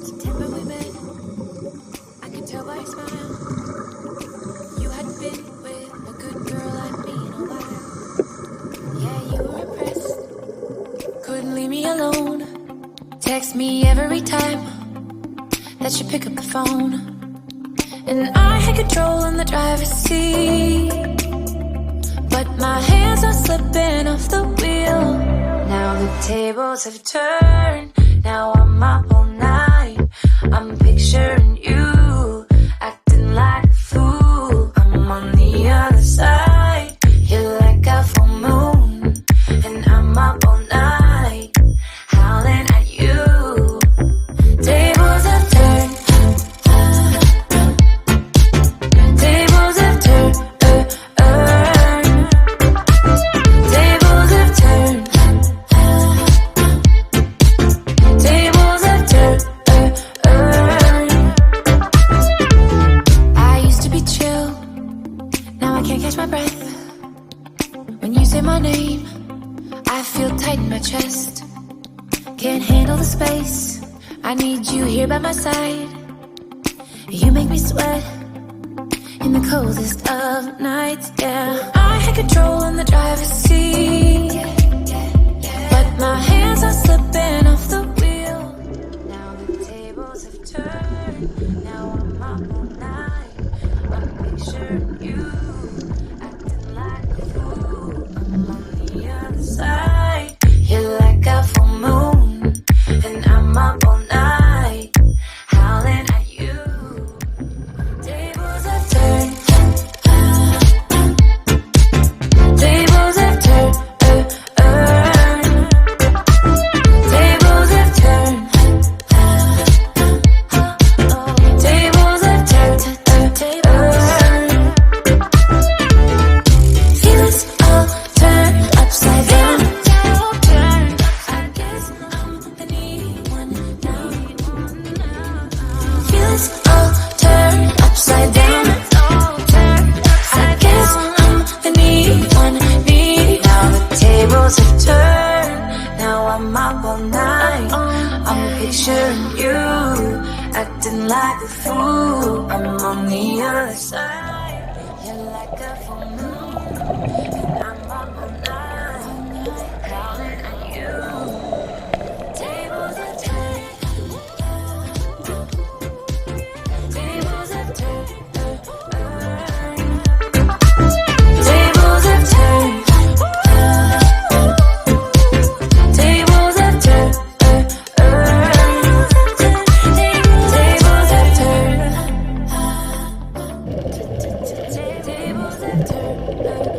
September we met, I could tell by your smile. You hadn't been with a good girl like me in a while. Yeah, you were impressed, couldn't leave me alone. Text me every time that you pick up the phone. And I had control in the driver's seat, but my hands are slipping off the wheel. Now the tables have turned, now I'm up all night. I'm picturing you, acting like a fool. I'm on the other side, you're like a full moon. And I'm up all night, howling at you. Tables have turned, tables have turned, tables have turned, tables have turned. I used to be chill, now I can't catch my breath. When you say my name, I feel tight in my chest. Can't handle the space, I need you here by my side. You make me sweat in the coldest of nights, yeah. I had control in the driver's seat, but my hands are slipping off the wheel. Now the tables have turned, now I'm up all night. I'm picturing you, acting like a fool. I'm on the other side, you're like a full moon. And I'm up all night, howling at you. Tables have turned, tables have turned, tables have turned, tables have turned, feelings all turned upside down. I guess I'm the needy one now. Feelings all turned upside down. I guess I'm the needy one, needy. Now the tables have turned, now I'm up all night. I'm picturing you, acting like a fool. I'm on the other side, you're like a full moon. And I'm up all night, howling at you. Tables have turned, tables have turned, tables have turned, tables have turned, tables have turned, tables have turned.